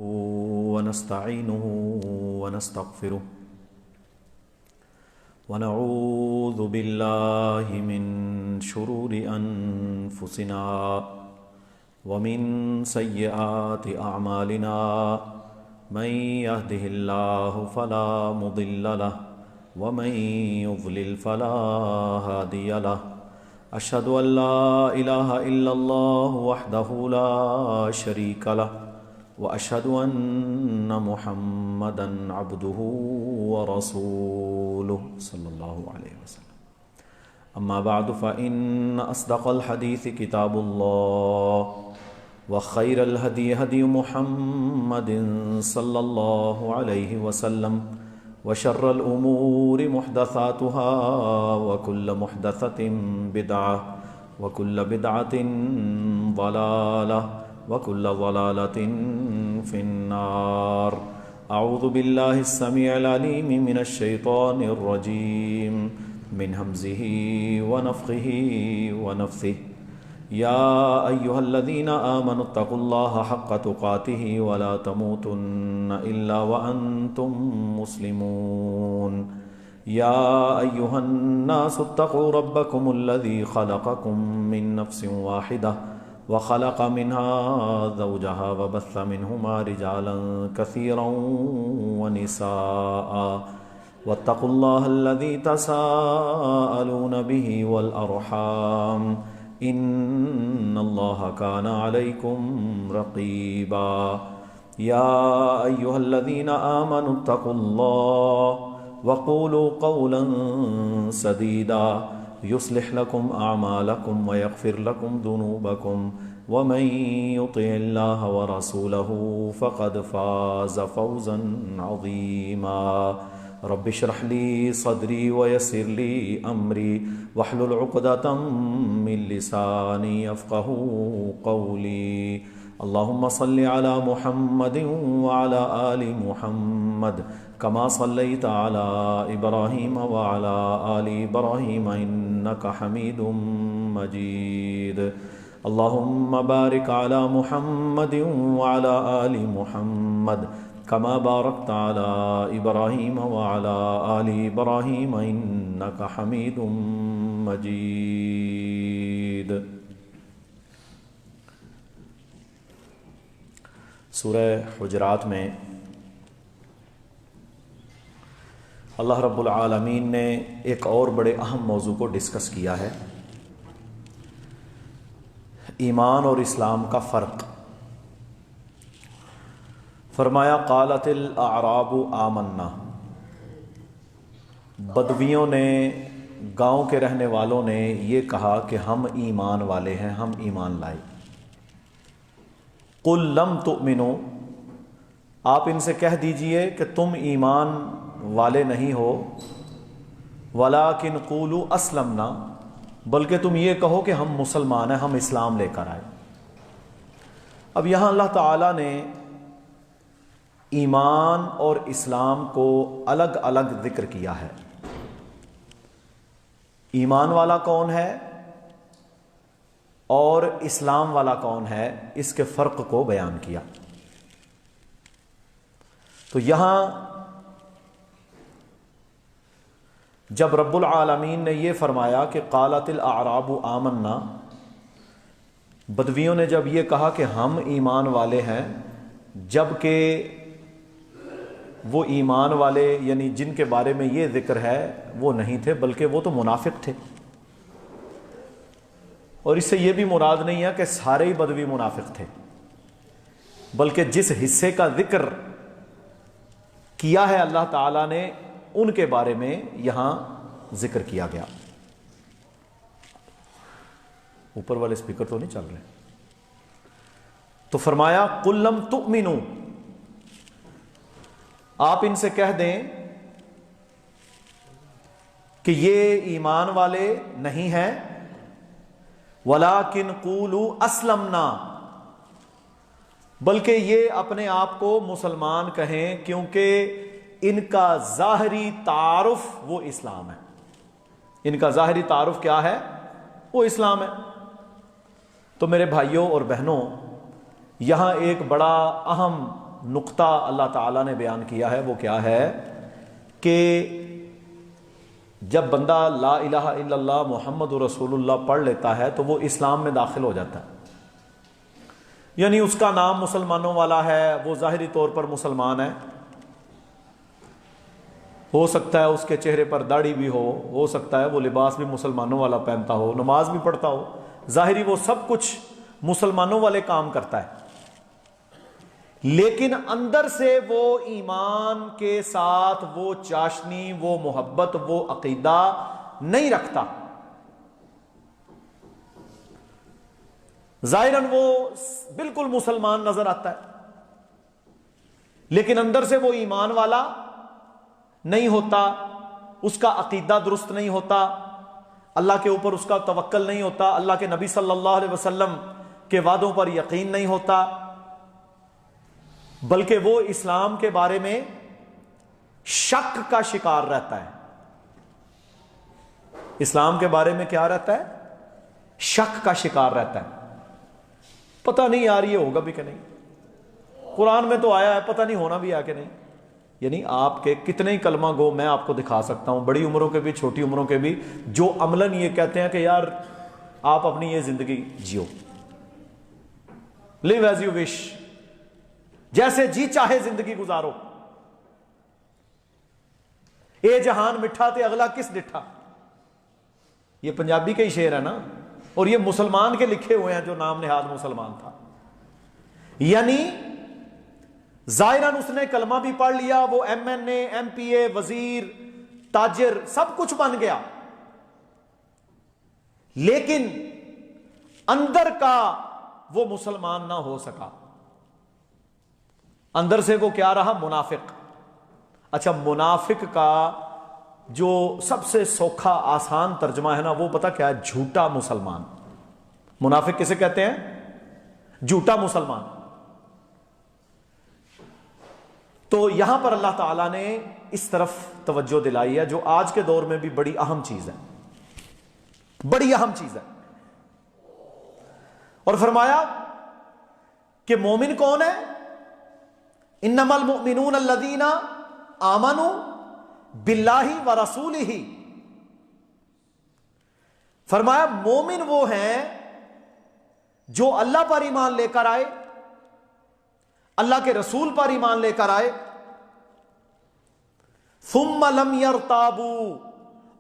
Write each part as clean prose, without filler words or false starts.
ونستعينه ونستغفره ونعوذ بالله من شرور أنفسنا ومن سيئات أعمالنا من يهده الله فلا مضل له ومن يضلل فلا هادي له أشهد أن لا إله إلا الله وحده لا شريك له وأشهد أن محمدًا عبده ورسوله صلى الله عليه وسلم أما بعد فإن أصدق الحديث كتاب الله وخير الهدي هدي محمد صلى الله عليه وسلم وشر الأمور محدثاتها وكل محدثة بدعة وكل بدعة ضلالة وكل ضلالة في النار أعوذ بالله السميع العليم من الشيطان الرجيم من همزه ونفخه ونفثه يا أيها الذين آمنوا اتقوا الله حق تقاته ولا تموتن إلا وأنتم مسلمون يا أيها الناس اتقوا ربكم الذي خلقكم من نفس واحدة وخلق منها زوجها وبث منهما رجالا كثيرا ونساء واتقوا الله الذي تساءلون به والأرحام إن الله كان عليكم رقيبا يا أيها الذين آمنوا اتقوا الله وقولوا قولا سديدا يصلح لكم أعمالكم ويغفر لكم ذنوبكم ومن يطع الله ورسوله فقد فاز فوزا عظيما رب اشرح لي صدري ويسر لي أمري واحلل عقدة من لساني يفقهوا قولي اللهم صل على محمد وعلى آل محمد كما صليت على إبراهيم وعلى آل إبراهيم إنك حميد مجيد اللهم بارك على محمد وعلى آل محمد كما باركت على إبراهيم وعلى آل إبراهيم إنك حميد مجيد. سورہ حجرات میں اللہ رب العالمین نے ایک اور بڑے اہم موضوع کو ڈسکس کیا ہے، ایمان اور اسلام کا فرق. فرمایا قالت الاعراب آمنا، بدویوں نے، گاؤں کے رہنے والوں نے یہ کہا کہ ہم ایمان والے ہیں، ہم ایمان لائے. قل لم تؤمنوا، آپ ان سے کہہ دیجئے کہ تم ایمان والے نہیں ہو، ولیکن قولوا اسلمنا، بلکہ تم یہ کہو کہ ہم مسلمان ہیں، ہم اسلام لے کر آئے. اب یہاں اللہ تعالیٰ نے ایمان اور اسلام کو الگ الگ ذکر کیا ہے. ایمان والا کون ہے اور اسلام والا کون ہے، اس کے فرق کو بیان کیا. تو یہاں جب رب العالمین نے یہ فرمایا کہ قالت الاعراب آمنا، بدویوں نے جب یہ کہا کہ ہم ایمان والے ہیں، جبکہ وہ ایمان والے یعنی جن کے بارے میں یہ ذکر ہے وہ نہیں تھے، بلکہ وہ تو منافق تھے. اور اس سے یہ بھی مراد نہیں ہے کہ سارے ہی بدوی منافق تھے، بلکہ جس حصے کا ذکر کیا ہے اللہ تعالیٰ نے ان کے بارے میں یہاں ذکر کیا گیا. اوپر والے اسپیکر تو نہیں چل رہے. تو فرمایا قل لم تؤمنوا، آپ ان سے کہہ دیں کہ یہ ایمان والے نہیں ہیں، ولیکن قولوا اسلمنا، بلکہ یہ اپنے آپ کو مسلمان کہیں، کیونکہ ان کا ظاہری تعارف وہ اسلام ہے. ان کا ظاہری تعارف کیا ہے؟ وہ اسلام ہے. تو میرے بھائیوں اور بہنوں، یہاں ایک بڑا اہم نقطہ اللہ تعالیٰ نے بیان کیا ہے وہ کیا ہے کہ جب بندہ لا الہ الا اللہ محمد رسول اللہ پڑھ لیتا ہے تو وہ اسلام میں داخل ہو جاتا ہے، یعنی اس کا نام مسلمانوں والا ہے، وہ ظاہری طور پر مسلمان ہے، ہو سکتا ہے اس کے چہرے پر داڑھی بھی ہو سکتا ہے وہ لباس بھی مسلمانوں والا پہنتا ہو، نماز بھی پڑھتا ہو، ظاہری وہ سب کچھ مسلمانوں والے کام کرتا ہے، لیکن اندر سے وہ ایمان کے ساتھ وہ چاشنی، وہ محبت، وہ عقیدہ نہیں رکھتا۔ ظاہراً وہ بالکل مسلمان نظر آتا ہے، لیکن اندر سے وہ ایمان والا نہیں ہوتا، اس کا عقیدہ درست نہیں ہوتا، اللہ کے اوپر اس کا توکل نہیں ہوتا، اللہ کے نبی صلی اللہ علیہ وسلم کے وعدوں پر یقین نہیں ہوتا، بلکہ وہ اسلام کے بارے میں شک کا شکار رہتا ہے۔ اسلام کے بارے میں کیا رہتا ہے؟ شک کا شکار رہتا ہے، پتہ نہیں یار یہ ہوگا بھی کہ نہیں، قرآن میں تو آیا ہے، پتہ نہیں ہونا بھی ہے کہ نہیں۔ یعنی آپ کے کتنے ہی کلمہ گو میں آپ کو دکھا سکتا ہوں، بڑی عمروں کے بھی چھوٹی عمروں کے بھی، جو عملاً یہ کہتے ہیں کہ یار آپ اپنی یہ زندگی Jio, live as you wish، جیسے جی چاہے زندگی گزارو، اے جہان مٹھا تے اگلا کس ڈٹھا، یہ پنجابی کے ہی شعر ہے نا، اور یہ مسلمان کے لکھے ہوئے ہیں جو نام نہاد مسلمان تھا۔ یعنی ظاہراً اس نے کلمہ بھی پڑھ لیا، وہ ایم این اے، ایم پی اے، وزیر، تاجر، سب کچھ بن گیا، لیکن اندر کا وہ مسلمان نہ ہو سکا، اندر سے وہ کیا رہا؟ منافق۔ اچھا، منافق کا جو سب سے سوکھا آسان ترجمہ ہے نا وہ پتہ کیا ہے؟ جھوٹا مسلمان۔ منافق کسے کہتے ہیں؟ جھوٹا مسلمان۔ تو یہاں پر اللہ تعالیٰ نے اس طرف توجہ دلائی ہے جو آج کے دور میں بھی بڑی اہم چیز ہے، بڑی اہم چیز ہے، اور فرمایا کہ مومن کون ہے؟ انما المؤمنون الذین آمنوا باللہ ورسولہ، فرمایا مومن وہ ہیں جو اللہ پر ایمان لے کر آئے، اللہ کے رسول پر ایمان لے کر آئے، ثم لم یرتابوا،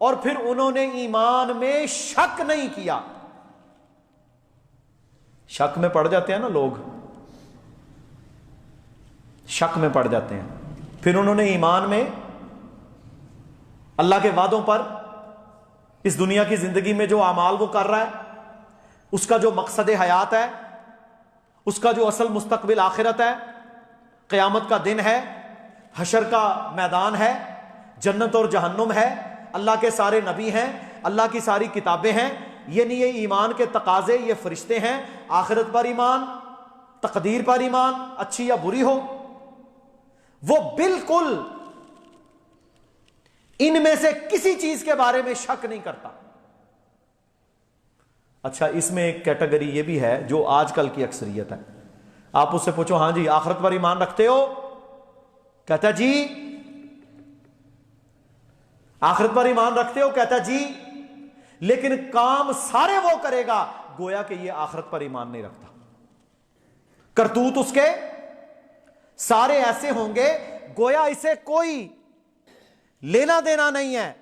اور پھر انہوں نے ایمان میں شک نہیں کیا۔ شک میں پڑ جاتے ہیں نا لوگ، شک میں پڑ جاتے ہیں، پھر انہوں نے ایمان میں اللہ کے وعدوں پر، اس دنیا کی زندگی میں جو اعمال وہ کر رہا ہے، اس کا جو مقصد حیات ہے، اس کا جو اصل مستقبل آخرت ہے، قیامت کا دن ہے، حشر کا میدان ہے، جنت اور جہنم ہے، اللہ کے سارے نبی ہیں، اللہ کی ساری کتابیں ہیں، یعنی یہ ایمان کے تقاضے، یہ فرشتے ہیں، آخرت پر ایمان، تقدیر پر ایمان، اچھی یا بری ہو، وہ بالکل ان میں سے کسی چیز کے بارے میں شک نہیں کرتا۔ اچھا، اس میں ایک کیٹیگری یہ بھی ہے جو آج کل کی اکثریت ہے، آپ اس سے پوچھو ہاں جی آخرت پر ایمان رکھتے ہو؟ کہتا جی۔ آخرت پر ایمان رکھتے ہو؟ کہتا جی، لیکن کام سارے وہ کرے گا گویا کہ یہ آخرت پر ایمان نہیں رکھتا، کرتوت اس کے سارے ایسے ہوں گے گویا اسے کوئی لینا دینا نہیں ہے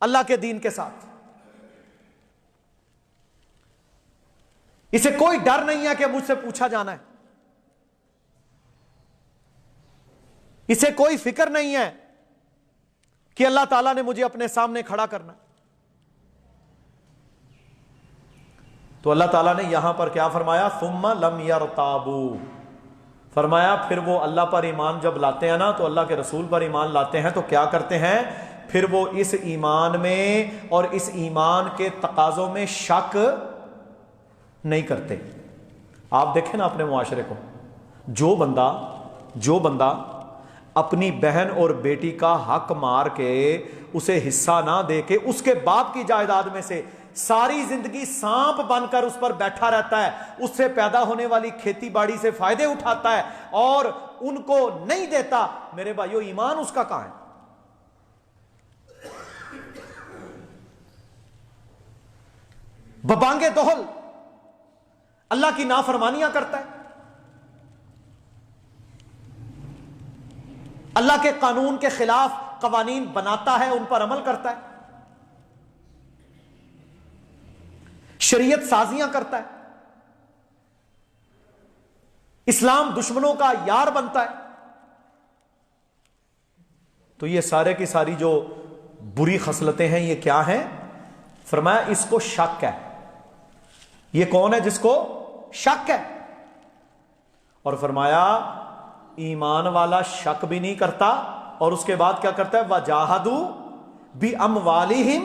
اللہ کے دین کے ساتھ، اسے کوئی ڈر نہیں ہے کہ مجھ سے پوچھا جانا ہے، اسے کوئی فکر نہیں ہے کہ اللہ تعالیٰ نے مجھے اپنے سامنے کھڑا کرنا ہے۔ تو اللہ تعالیٰ نے یہاں پر کیا فرمایا؟ ثم لم یرتابوا، فرمایا پھر وہ اللہ پر ایمان جب لاتے ہیں نا، تو اللہ کے رسول پر ایمان لاتے ہیں تو کیا کرتے ہیں؟ پھر وہ اس ایمان میں اور اس ایمان کے تقاضوں میں شک نہیں کرتے۔ آپ دیکھیں نا اپنے معاشرے کو، جو بندہ اپنی بہن اور بیٹی کا حق مار کے اسے حصہ نہ دے کے اس کے باپ کی جائیداد میں سے ساری زندگی سانپ بن کر اس پر بیٹھا رہتا ہے، اس سے پیدا ہونے والی کھیتی باڑی سے فائدے اٹھاتا ہے اور ان کو نہیں دیتا، میرے بھائیو ایمان اس کا کہاں ہے؟ ببانگے دہل اللہ کی نافرمانیاں کرتا ہے، اللہ کے قانون کے خلاف قوانین بناتا ہے، ان پر عمل کرتا ہے، شریعت سازیاں کرتا ہے، اسلام دشمنوں کا یار بنتا ہے. تو یہ سارے کی ساری جو بری خصلتیں ہیں یہ کیا ہیں؟ فرمایا اس کو شک ہے. یہ کون ہے جس کو شک ہے؟ اور فرمایا ایمان والا شک بھی نہیں کرتا، اور اس کے بعد کیا کرتا ہے؟ وَجَاهَدُوا بِأَمْوَالِهِمْ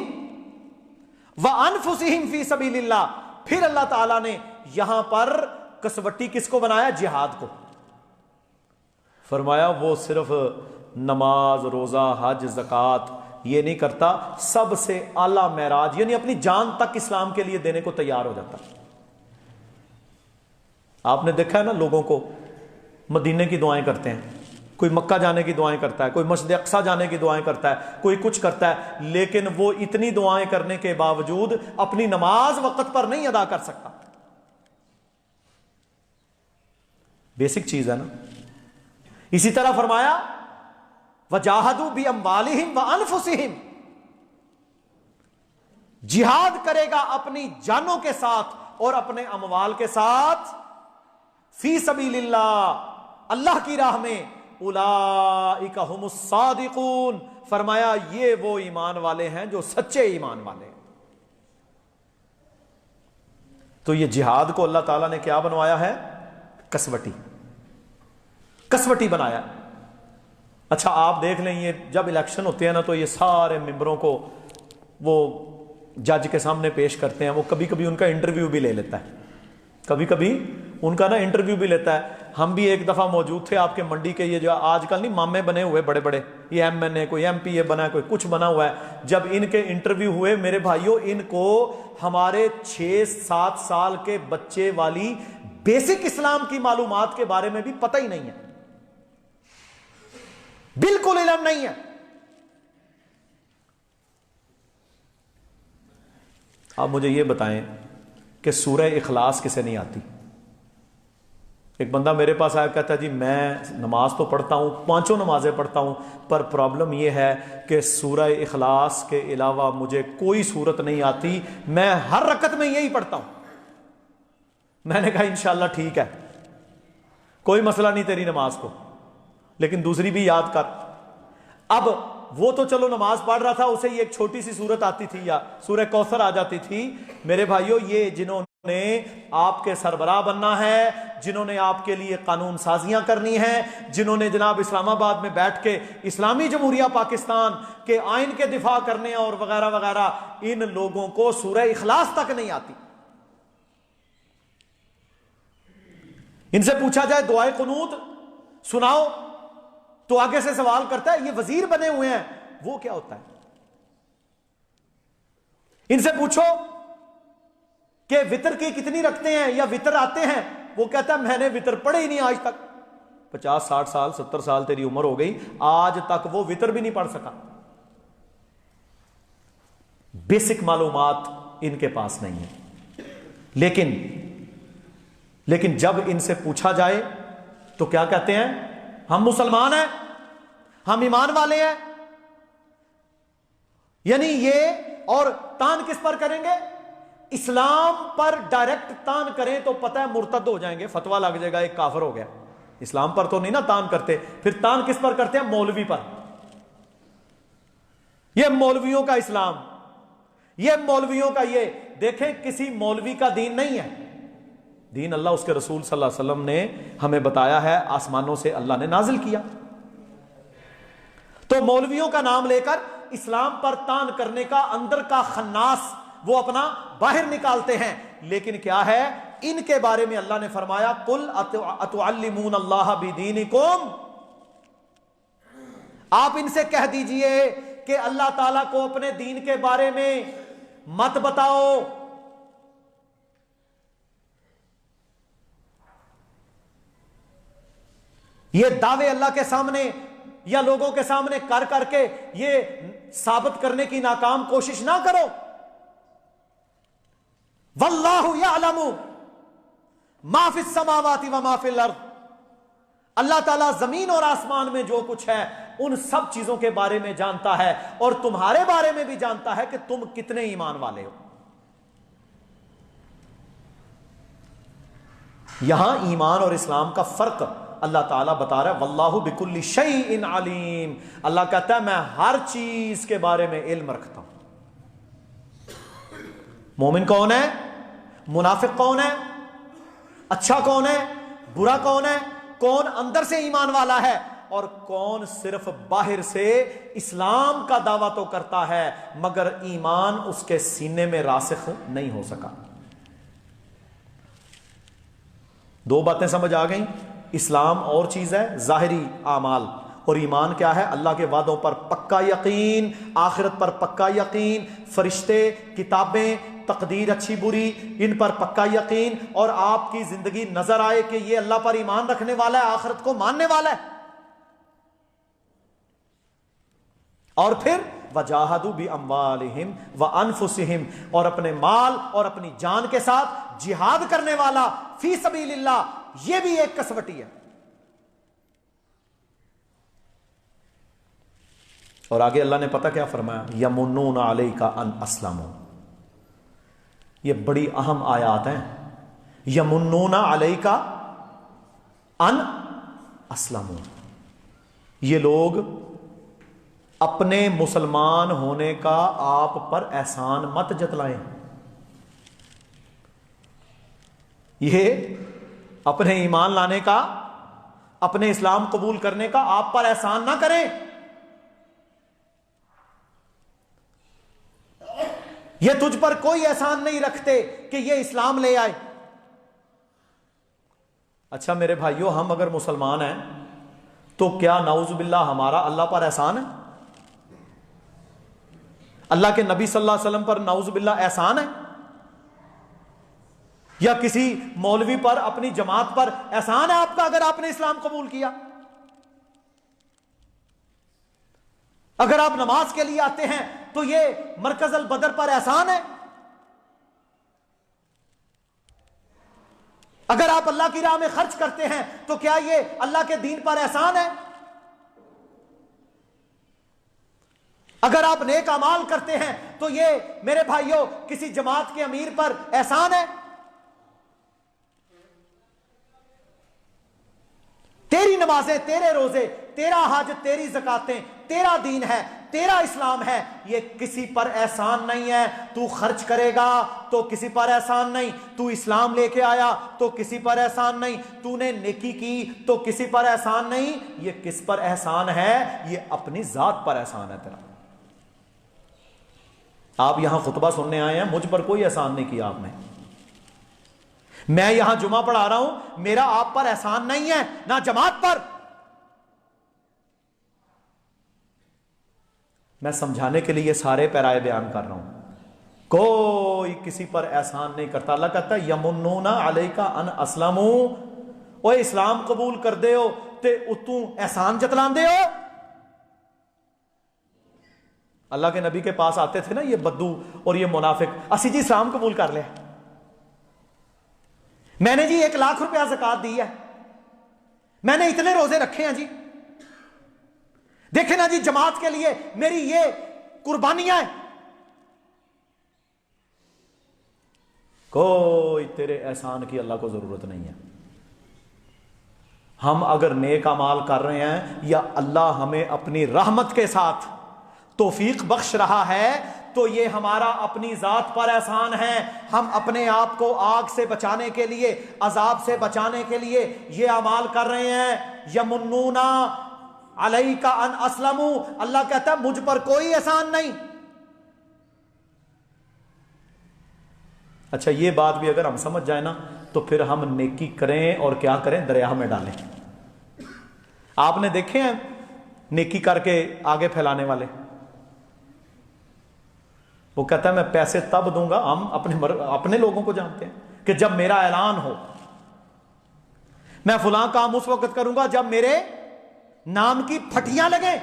وَأَنفُسِهِمْ فِي سَبِيلِ اللَّهِ. پھر اللہ تعالیٰ نے یہاں پر کسوٹی کس کو بنایا؟ جہاد کو. فرمایا وہ صرف نماز، روزہ، حج، زکوٰۃ یہ نہیں کرتا، سب سے اعلیٰ معراج یعنی اپنی جان تک اسلام کے لیے دینے کو تیار ہو جاتا. آپ نے دیکھا ہے نا لوگوں کو مدینے کی دعائیں کرتے ہیں، کوئی مکہ جانے کی دعائیں کرتا ہے، کوئی مسجد اقصیٰ جانے کی دعائیں کرتا ہے، کوئی کچھ کرتا ہے، لیکن وہ اتنی دعائیں کرنے کے باوجود اپنی نماز وقت پر نہیں ادا کر سکتا. بیسک چیز ہے نا. اسی طرح فرمایا وَجَاهَدُوا بِأَمْوَالِهِمْ وَأَنفُسِهِمْ، جہاد کرے گا اپنی جانوں کے ساتھ اور اپنے اموال کے ساتھ، فی سبیل اللہ، اللہ کی راہ میں، اولئک ھم الصادقون، فرمایا یہ وہ ایمان والے ہیں جو سچے ایمان والے ہیں. تو یہ جہاد کو اللہ تعالیٰ نے کیا بنوایا ہے؟ کسوٹی، کسوٹی بنایا. اچھا آپ دیکھ لیں یہ جب الیکشن ہوتے ہیں نا تو یہ سارے ممبروں کو وہ جج کے سامنے پیش کرتے ہیں، وہ کبھی کبھی ان کا انٹرویو بھی لے لیتا ہے، کبھی کبھی ان کا نا انٹرویو بھی لیتا ہے. ہم بھی ایک دفعہ موجود تھے آپ کے منڈی کے، یہ جو آج کل نہیں مامے بنے ہوئے بڑے بڑے، یہ ایم این اے، کوئی ایم پی اے بنا ہے، کوئی کچھ بنا ہوا ہے. جب ان کے انٹرویو ہوئے میرے بھائیوں، ان کو ہمارے 6-7 سال کے بچے والی بیسک اسلام کی معلومات کے بارے میں بھی پتہ ہی نہیں ہے، بالکل علم نہیں ہے. آپ مجھے یہ بتائیں کہ سورہ اخلاص کسے نہیں آتی؟ ایک بندہ میرے پاس آیا کہتا ہے جی میں نماز تو پڑھتا ہوں، 5 نمازیں پڑھتا ہوں، پر پرابلم یہ ہے کہ سورہ اخلاص کے علاوہ مجھے کوئی صورت نہیں آتی، میں ہر رکعت میں یہی پڑھتا ہوں. میں نے کہا انشاءاللہ ٹھیک ہے، کوئی مسئلہ نہیں تیری نماز کو، لیکن دوسری بھی یاد کر. اب وہ تو چلو نماز پڑھ رہا تھا، اسے یہ ایک چھوٹی سی سورت آتی تھی یا سورہ کوثر آ جاتی تھی. میرے بھائیوں یہ جنہوں نے آپ کے سربراہ بننا ہے، جنہوں نے آپ کے لیے قانون سازیاں کرنی ہیں، جنہوں نے جناب اسلام آباد میں بیٹھ کے اسلامی جمہوریہ پاکستان کے آئین کے دفاع کرنے اور وغیرہ وغیرہ، ان لوگوں کو سورہ اخلاص تک نہیں آتی. ان سے پوچھا جائے دعائے قنوت سناؤ تو آگے سے سوال کرتا ہے یہ وزیر بنے ہوئے ہیں وہ کیا ہوتا ہے. ان سے پوچھو کہ وتر کی کتنی رکھتے ہیں یا وتر آتے ہیں، وہ کہتا ہے میں نے وتر پڑھے ہی نہیں آج تک. 50-60 سال 70 سال تیری عمر ہو گئی، آج تک وہ وتر بھی نہیں پڑھ سکا. بیسک معلومات ان کے پاس نہیں ہے. لیکن جب ان سے پوچھا جائے تو کیا کہتے ہیں؟ ہم مسلمان ہیں، ہم ایمان والے ہیں. یعنی یہ، اور تان کس پر کریں گے؟ اسلام پر ڈائریکٹ تان کریں تو پتہ ہے مرتد ہو جائیں گے، فتویٰ لگ جائے گا ایک کافر ہو گیا. اسلام پر تو نہیں نا تان کرتے، پھر تان کس پر کرتے ہیں؟ مولوی پر. یہ مولویوں کا اسلام، یہ مولویوں کا یہ. دیکھیں کسی مولوی کا دین نہیں ہے، دین اللہ اس کے رسول صلی اللہ علیہ وسلم نے ہمیں بتایا ہے، آسمانوں سے اللہ نے نازل کیا. تو مولویوں کا نام لے کر اسلام پر تان کرنے کا اندر کا خناس وہ اپنا باہر نکالتے ہیں. لیکن کیا ہے ان کے بارے میں اللہ نے فرمایا قل اتعلمون اللہ بدینکم، آپ ان سے کہہ دیجئے کہ اللہ تعالیٰ کو اپنے دین کے بارے میں مت بتاؤ. یہ دعوے اللہ کے سامنے یا لوگوں کے سامنے کر کر کے یہ ثابت کرنے کی ناکام کوشش نہ کرو. واللہ یعلم ما فی السماوات و ما فی الارض. اللہ تعالیٰ زمین اور آسمان میں جو کچھ ہے ان سب چیزوں کے بارے میں جانتا ہے، اور تمہارے بارے میں بھی جانتا ہے کہ تم کتنے ایمان والے ہو. یہاں ایمان اور اسلام کا فرق اللہ تعالیٰ بتا رہا ہے. واللہ بکل شیء علیم. اللہ کہتا ہے میں ہر چیز کے بارے میں علم رکھتا ہوں. مومن کون ہے؟ منافق کون ہے؟ اچھا کون ہے؟ برا کون ہے؟ کون اندر سے ایمان والا ہے اور کون صرف باہر سے اسلام کا دعویٰ تو کرتا ہے مگر ایمان اس کے سینے میں راسخ نہیں ہو سکا. دو باتیں سمجھ آ گئیں. اسلام اور چیز ہے ظاہری اعمال، اور ایمان کیا ہے؟ اللہ کے وعدوں پر پکا یقین، آخرت پر پکا یقین، فرشتے، کتابیں، تقدیر اچھی بری، ان پر پکا یقین، اور آپ کی زندگی نظر آئے کہ یہ اللہ پر ایمان رکھنے والا ہے، آخرت کو ماننے والا ہے. اور پھر وجاہدوا باموالہم وانفسہم، اور اپنے مال اور اپنی جان کے ساتھ جہاد کرنے والا فی سبیل اللہ، یہ بھی ایک کسوٹی ہے. اور آگے اللہ نے پتہ کیا فرمایا؟ یمنون علیک ان اسلموا. یہ بڑی اہم آیات ہیں. یمنون علیک ان اسلموا. یہ لوگ اپنے مسلمان ہونے کا آپ پر احسان مت جتلائیں. یہ اپنے ایمان لانے کا، اپنے اسلام قبول کرنے کا آپ پر احسان نہ کریں. یہ تجھ پر کوئی احسان نہیں رکھتے کہ یہ اسلام لے آئے. اچھا میرے بھائیوں، ہم اگر مسلمان ہیں تو کیا نعوذ باللہ ہمارا اللہ پر احسان ہے؟ اللہ کے نبی صلی اللہ علیہ وسلم پر نعوذ باللہ احسان ہے؟ یا کسی مولوی پر، اپنی جماعت پر احسان ہے آپ کا اگر آپ نے اسلام قبول کیا؟ اگر آپ نماز کے لیے آتے ہیں تو یہ مرکز البدر پر احسان ہے؟ اگر آپ اللہ کی راہ میں خرچ کرتے ہیں تو کیا یہ اللہ کے دین پر احسان ہے؟ اگر آپ نیک اعمال کرتے ہیں تو یہ میرے بھائیوں کسی جماعت کے امیر پر احسان ہے؟ تیری نمازیں، تیرے روزے، تیرا حج، تیری زکاتیں، تیرا دین ہے، تیرا اسلام ہے، یہ کسی پر احسان نہیں ہے. تو خرچ کرے گا تو کسی پر احسان نہیں، تو اسلام لے کے آیا تو کسی پر احسان نہیں، تو نے نیکی کی تو کسی پر احسان نہیں. یہ کس پر احسان ہے؟ یہ اپنی ذات پر احسان ہے تیرا. آپ یہاں خطبہ سننے آئے ہیں، مجھ پر کوئی احسان نہیں کیا آپ نے. میں یہاں جمعہ پڑھا رہا ہوں، میرا آپ پر احسان نہیں ہے، نہ جماعت پر. میں سمجھانے کے لیے یہ سارے پیرائے بیان کر رہا ہوں. کوئی کسی پر احسان نہیں کرتا. اللہ کہتا ہے یمنون علیک ان اسلموا. او اسلام قبول کر دے ہو تے اتوں احسان جتلان دے ہو. اللہ کے نبی کے پاس آتے تھے نا یہ بدو اور یہ منافق، اسی جی اسلام قبول کر لیا، میں نے جی 1,00,000 روپیہ زکات دی ہے، میں نے اتنے روزے رکھے ہیں جی، دیکھیں نا جی جماعت کے لیے میری یہ قربانیاں ہیں. کوئی تیرے احسان کی اللہ کو ضرورت نہیں ہے. ہم اگر نیک اعمال کر رہے ہیں یا اللہ ہمیں اپنی رحمت کے ساتھ توفیق بخش رہا ہے تو یہ ہمارا اپنی ذات پر احسان ہے. ہم اپنے آپ کو آگ سے بچانے کے لیے، عذاب سے بچانے کے لیے یہ اعمال کر رہے ہیں. یمنون علیک ان اسلموا. اللہ کہتا ہے مجھ پر کوئی احسان نہیں. اچھا یہ بات بھی اگر ہم سمجھ جائیں نا تو پھر ہم نیکی کریں اور کیا کریں؟ دریا میں ڈالیں. آپ نے دیکھے ہیں نیکی کر کے آگے پھیلانے والے، وہ کہتا ہے میں پیسے تب دوں گا، ہم اپنے لوگوں کو جانتے ہیں کہ جب میرا اعلان ہو، میں فلاں کام اس وقت کروں گا جب میرے نام کی پھٹیاں لگیں،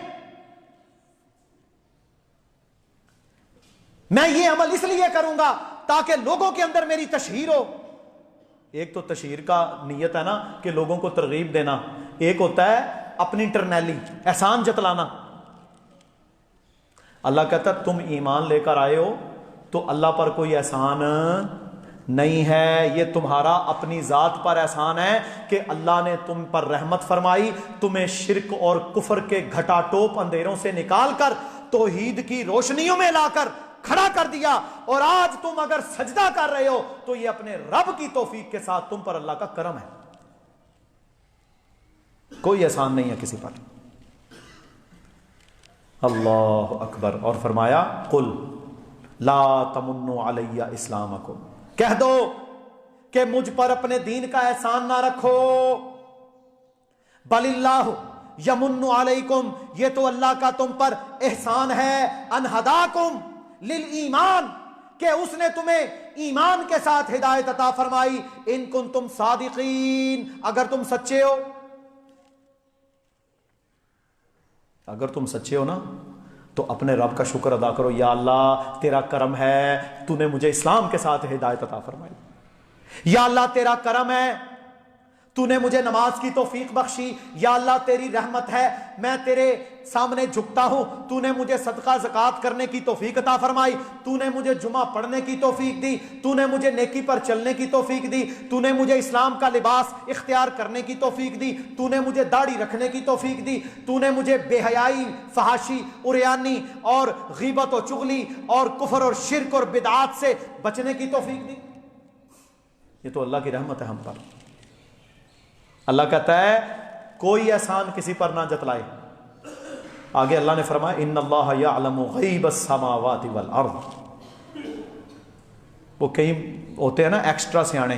میں یہ عمل اس لیے کروں گا تاکہ لوگوں کے اندر میری تشہیر ہو۔ ایک تو تشہیر کا نیت ہے نا کہ لوگوں کو ترغیب دینا، ایک ہوتا ہے اپنی انٹرنیلی احسان جتلانا۔ اللہ کہتا ہے تم ایمان لے کر آئے ہو تو اللہ پر کوئی احسان نہیں ہے، یہ تمہارا اپنی ذات پر احسان ہے کہ اللہ نے تم پر رحمت فرمائی، تمہیں شرک اور کفر کے گھٹا ٹوپ اندھیروں سے نکال کر توحید کی روشنیوں میں لا کر کھڑا کر دیا، اور آج تم اگر سجدہ کر رہے ہو تو یہ اپنے رب کی توفیق کے ساتھ تم پر اللہ کا کرم ہے، کوئی احسان نہیں ہے کسی پر۔ اللہ اکبر۔ اور فرمایا قل لا تمنوا علی اسلامکم، کہہ دو کہ مجھ پر اپنے دین کا احسان نہ رکھو، بل اللہ یمن علیکم، یہ تو اللہ کا تم پر احسان ہے، ان ہداکم للایمان، کہ اس نے تمہیں ایمان کے ساتھ ہدایت عطا فرمائی، ان کنتم صادقین، اگر تم سچے ہو، اگر تم سچے ہو نا تو اپنے رب کا شکر ادا کرو، یا اللہ تیرا کرم ہے تو نے مجھے اسلام کے ساتھ ہدایت عطا فرمائی، یا اللہ تیرا کرم ہے تو نے مجھے نماز کی توفیق بخشی، یا اللہ تیری رحمت ہے میں تیرے سامنے جھکتا ہوں، تو نے مجھے صدقہ زکوٰۃ کرنے کی توفیق عطا فرمائی، تو نے مجھے جمعہ پڑھنے کی توفیق دی، تو نے مجھے نیکی پر چلنے کی توفیق دی، تو نے مجھے اسلام کا لباس اختیار کرنے کی توفیق دی، تو نے مجھے داڑھی رکھنے کی توفیق دی، تو نے مجھے بے حیائی، فحاشی، عریانی اور غیبت و چغلی اور کفر اور شرک اور بدعات سے بچنے کی توفیق دی۔ یہ تو اللہ کی رحمت ہے ہم پر۔ اللہ کہتا ہے کوئی احسان کسی پر نہ جتلائے۔ آگے اللہ نے فرمایا ان اللہ یعلم غیب السماوات والارض۔ وہ کئی ہوتے ہیں نا ایکسٹرا سیانے،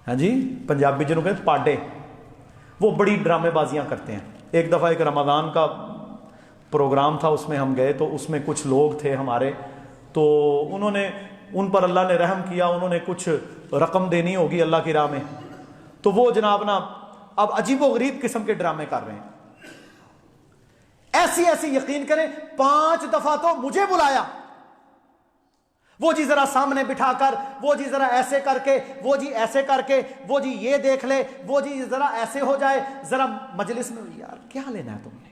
ہاں جی، پنجابی جنہوں کہتے پاڈے، وہ بڑی ڈرامے بازیاں کرتے ہیں۔ ایک دفعہ ایک رمضان کا پروگرام تھا، اس میں ہم گئے تو اس میں کچھ لوگ تھے ہمارے، تو انہوں نے، ان پر اللہ نے رحم کیا، انہوں نے کچھ رقم دینی ہوگی اللہ کی راہ میں، تو وہ جناب نا اب عجیب و غریب قسم کے ڈرامے کر رہے ہیں، ایسی ایسی، یقین کریں 5 دفعہ تو مجھے بلایا، وہ جی ذرا سامنے بٹھا کر، وہ جی ذرا ایسے کر کے، وہ جی ایسے کر کے، وہ جی یہ دیکھ لے، وہ جی ذرا ایسے ہو جائے، ذرا مجلس میں۔ یار کیا لینا ہے تم نے؟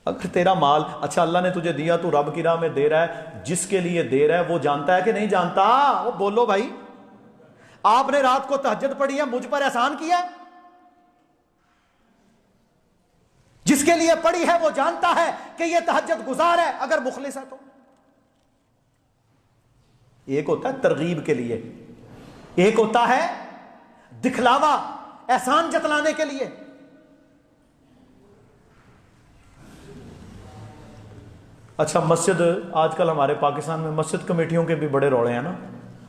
اگر تیرا مال اچھا اللہ نے تجھے دیا، تو رب کی راہ میں دے رہا ہے، جس کے لیے دے رہا ہے وہ جانتا ہے کہ نہیں جانتا؟ وہ بولو بھائی، آپ نے رات کو تہجد پڑھی ہے، مجھ پر احسان کیا ہے؟ جس کے لیے پڑھی ہے وہ جانتا ہے کہ یہ تہجد گزار ہے، اگر مخلص ہے تو۔ ایک ہوتا ہے ترغیب کے لیے، ایک ہوتا ہے دکھلاوا، احسان جتلانے کے لیے۔ اچھا مسجد، آج کل ہمارے پاکستان میں مسجد کمیٹیوں کے بھی بڑے روڑے ہیں نا،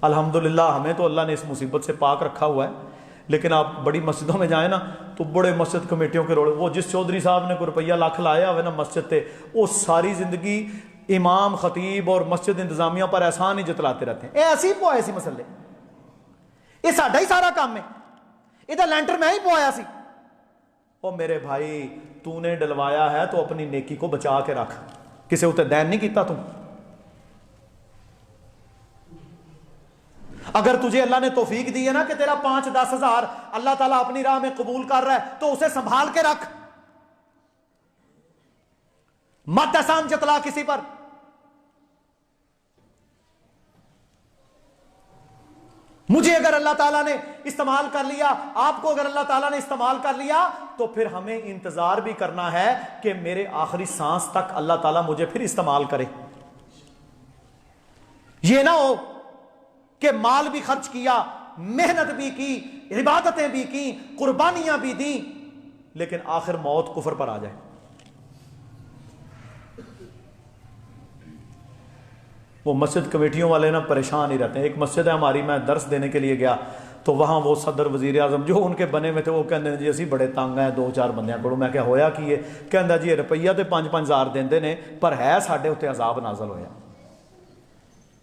الحمدللہ ہمیں تو اللہ نے اس مصیبت سے پاک رکھا ہوا ہے، لیکن آپ بڑی مسجدوں میں جائیں نا تو بڑے مسجد کمیٹیوں کے روڑے، وہ جس چودھری صاحب نے کوئی روپیہ لاکھ لایا ہوئے نا مسجد تے، وہ ساری زندگی امام خطیب اور مسجد انتظامیہ پر احسان ہی جتلاتے رہتے ہیں۔ ایسی پوایا سی مسئلے، یہ ساڈا ہی سارا کام ہے، ادھر لینٹر میں ہی پوایا سی۔ او میرے بھائی، تو نے ڈلوایا ہے تو اپنی نیکی کو بچا کے رکھ، کسے اتنے دین نہیں کیتا تم۔ اگر تجھے اللہ نے توفیق دی ہے نا کہ تیرا 5-10 ہزار اللہ تعالیٰ اپنی راہ میں قبول کر رہا ہے، تو اسے سنبھال کے رکھ، مت احسان جتلا کسی پر۔ مجھے اگر اللہ تعالیٰ نے استعمال کر لیا، آپ کو اگر اللہ تعالیٰ نے استعمال کر لیا، تو پھر ہمیں انتظار بھی کرنا ہے کہ میرے آخری سانس تک اللہ تعالیٰ مجھے پھر استعمال کرے۔ یہ نہ ہو کہ مال بھی خرچ کیا، محنت بھی کی، عبادتیں بھی کی، قربانیاں بھی دیں، لیکن آخر موت کفر پر آ جائے۔ وہ مسجد کمیٹیوں والے نا پریشان ہی رہتے ہیں۔ ایک مسجد ہے ہماری، میں درس دینے کے لیے گیا تو وہاں وہ صدر وزیر اعظم جو ان کے بنے ہوئے تھے وہ کہتے جی اسی بڑے تنگ ہیں 2-4 بندیاں کو. میں کیا ہویا کہ یہ کہندا جی روپیہ تو 5-5 ہزار دیندے نے پر ہے ساڈے اتنے عذاب نازل ہویا.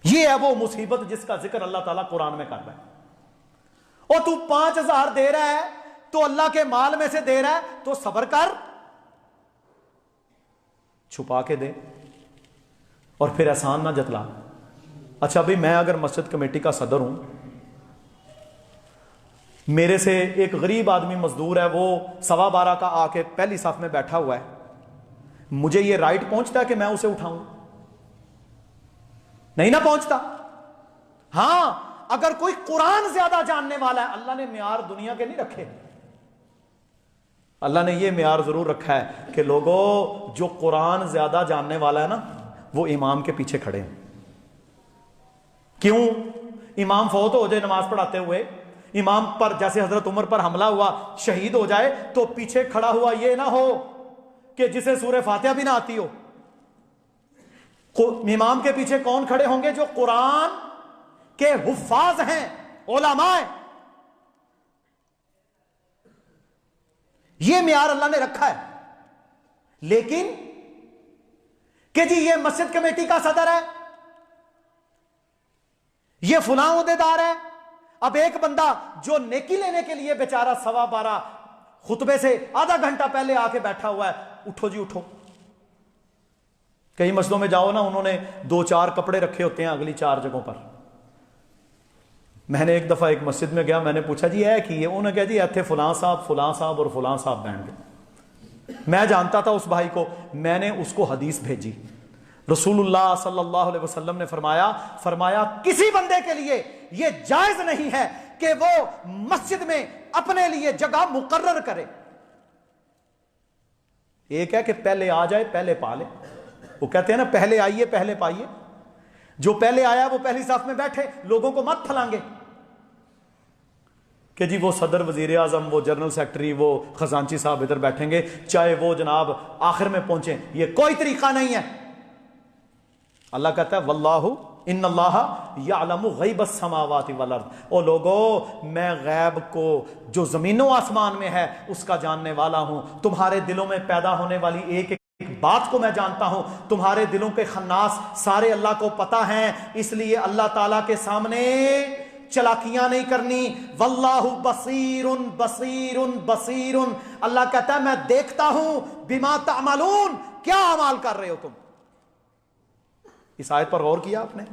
یہ ہے وہ مصیبت جس کا ذکر اللہ تعالیٰ قرآن میں کر رہا ہے. اور تو 5,000 دے رہا ہے تو اللہ کے مال میں سے دے رہا ہے تو صبر کر, چھپا کے دے اور پھر احسان نہ جتلا. اچھا بھائی میں اگر مسجد کمیٹی کا صدر ہوں, میرے سے ایک غریب آدمی مزدور ہے, وہ 12:15 کا آ کے پہلی صف میں بیٹھا ہوا ہے, مجھے یہ رائٹ پہنچتا ہے کہ میں اسے اٹھاؤں؟ نہیں نہ پہنچتا. ہاں اگر کوئی قرآن زیادہ جاننے والا ہے, اللہ نے معیار دنیا کے نہیں رکھے, اللہ نے یہ معیار ضرور رکھا ہے کہ لوگوں جو قرآن زیادہ جاننے والا ہے نا وہ امام کے پیچھے کھڑے ہیں. کیوں؟ امام فوت ہو جائے نماز پڑھاتے ہوئے, امام پر جیسے حضرت عمر پر حملہ ہوا شہید ہو جائے تو پیچھے کھڑا ہوا یہ نہ ہو کہ جسے سورہ فاتحہ بھی نہ آتی ہو. امام کے پیچھے کون کھڑے ہوں گے؟ جو قرآن کے حفاظ ہیں, علماء. یہ معیار اللہ نے رکھا ہے. لیکن کہ جی یہ مسجد کمیٹی کا صدر ہے, یہ فلاں عہدیدار ہے. اب ایک بندہ جو نیکی لینے کے لیے بیچارہ 12:15 خطبے سے آدھا گھنٹہ پہلے آ کے بیٹھا ہوا ہے, اٹھو جی اٹھو. کئی مسجدوں میں جاؤ نا, انہوں نے 2-4 کپڑے رکھے ہوتے ہیں اگلی 4 جگہوں پر. میں نے ایک دفعہ ایک مسجد میں گیا, میں نے پوچھا جی ہے کی ہے؟ انہوں نے کہا جی ایتھے فلاں صاحب اور فلاں صاحب بیٹھ گئے. میں جانتا تھا اس بھائی کو, میں نے اس کو حدیث بھیجی. رسول اللہ صلی اللہ علیہ وسلم نے فرمایا کسی بندے کے لیے یہ جائز نہیں ہے کہ وہ مسجد میں اپنے لیے جگہ مقرر کرے. ایک ہے کہ پہلے آ جائے پہلے پا لے, وہ کہتے ہیں نا پہلے آئیے پہلے پائیے. جو پہلے آیا وہ پہلی صف میں بیٹھے, لوگوں کو مت پھلانگے کہ جی وہ صدر وزیر اعظم وہ جنرل سیکرٹری وہ خزانچی صاحب ادھر بیٹھیں گے چاہے وہ جناب آخر میں پہنچیں. یہ کوئی طریقہ نہیں ہے. اللہ کہتا ہے واللہ ان اللہ یعلم غیب السماوات والارض. او لوگو میں غیب کو جو زمین و آسمان میں ہے اس کا جاننے والا ہوں. تمہارے دلوں میں پیدا ہونے والی ایک بات کو میں جانتا ہوں. تمہارے دلوں کے خناس سارے اللہ کو پتہ ہیں, اس لیے اللہ تعالیٰ کے سامنے چلاکیاں نہیں کرنی. واللہ بصیر بصیر بصیر. اللہ کہتا ہے میں دیکھتا ہوں بما تعملون, کیا اعمال کر رہے ہو تم. اس آیت پر غور کیا آپ نے؟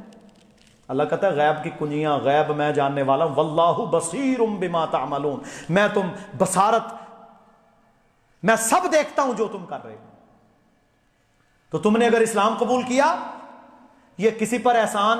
اللہ کہتا ہے غیب کی کنجیاں غیب میں جاننے والا ہوں. واللہ بصیر بما تعملون. میں تم بصارت میں سب دیکھتا ہوں جو تم کر رہے ہو. تو تم نے اگر اسلام قبول کیا یہ کسی پر احسان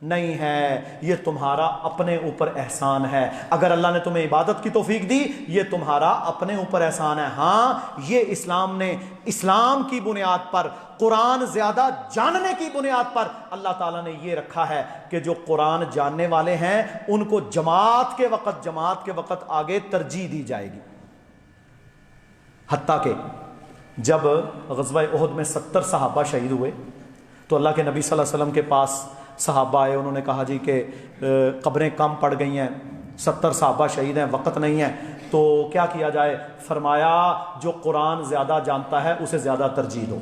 نہیں ہے, یہ تمہارا اپنے اوپر احسان ہے. اگر اللہ نے تمہیں عبادت کی توفیق دی یہ تمہارا اپنے اوپر احسان ہے. ہاں یہ اسلام نے اسلام کی بنیاد پر قرآن زیادہ جاننے کی بنیاد پر اللہ تعالیٰ نے یہ رکھا ہے کہ جو قرآن جاننے والے ہیں ان کو جماعت کے وقت آگے ترجیح دی جائے گی. حتیٰ کہ جب غزوہ احد میں 70 صحابہ شہید ہوئے تو اللہ کے نبی صلی اللہ علیہ وسلم کے پاس صحابہ آئے, انہوں نے کہا جی کہ قبریں کم پڑ گئی ہیں, 70 صحابہ شہید ہیں, وقت نہیں ہے, تو کیا کیا جائے؟ فرمایا جو قرآن زیادہ جانتا ہے اسے زیادہ ترجیح دو.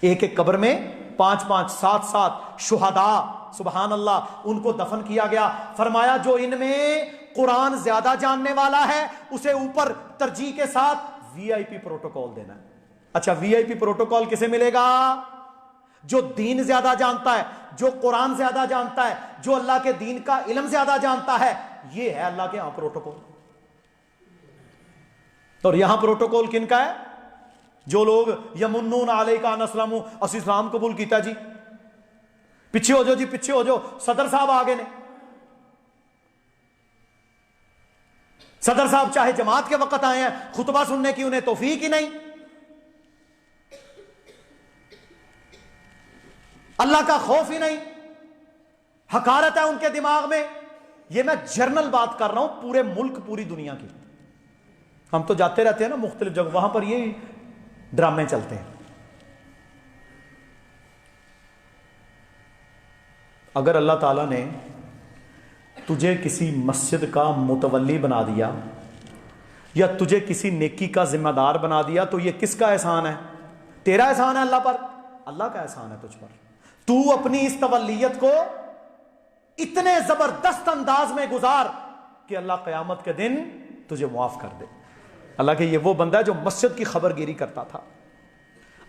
ایک ایک قبر میں 5-5 7-7 شہداء سبحان اللہ ان کو دفن کیا گیا. فرمایا جو ان میں قرآن زیادہ جاننے والا ہے اسے اوپر ترجیح کے ساتھ VIP پروٹوکول دینا ہے. اچھا VIP پروٹوکول کسے ملے گا؟ جو دین زیادہ جانتا ہے, جو قرآن زیادہ جانتا ہے, جو اللہ کے دین کا علم زیادہ جانتا ہے. یہ ہے اللہ کے ہاں پروٹوکول. اور یہاں پروٹوکول کن کا ہے؟ جو لوگ یمنون علیک ان اسلموا, اسی اسلام قبول کیتا جی, پیچھے ہو جاؤ جی پیچھے ہو جاؤ, صدر صاحب آگے نے. صدر صاحب چاہے جماعت کے وقت آئے ہیں, خطبہ سننے کی انہیں توفیق ہی نہیں. اللہ کا خوف ہی نہیں, حقارت ہے ان کے دماغ میں. یہ میں جرنل بات کر رہا ہوں پورے ملک پوری دنیا کی. ہم تو جاتے رہتے ہیں نا مختلف جگہ, وہاں پر یہ ڈرامے چلتے ہیں. اگر اللہ تعالیٰ نے تجھے کسی مسجد کا متولی بنا دیا یا تجھے کسی نیکی کا ذمہ دار بنا دیا تو یہ کس کا احسان ہے؟ تیرا احسان ہے اللہ پر؟ اللہ کا احسان ہے تجھ پر. تو اپنی اس تولیت کو اتنے زبردست انداز میں گزار کہ اللہ قیامت کے دن تجھے معاف کر دے. اللہ کہ یہ وہ بندہ ہے جو مسجد کی خبر گیری کرتا تھا.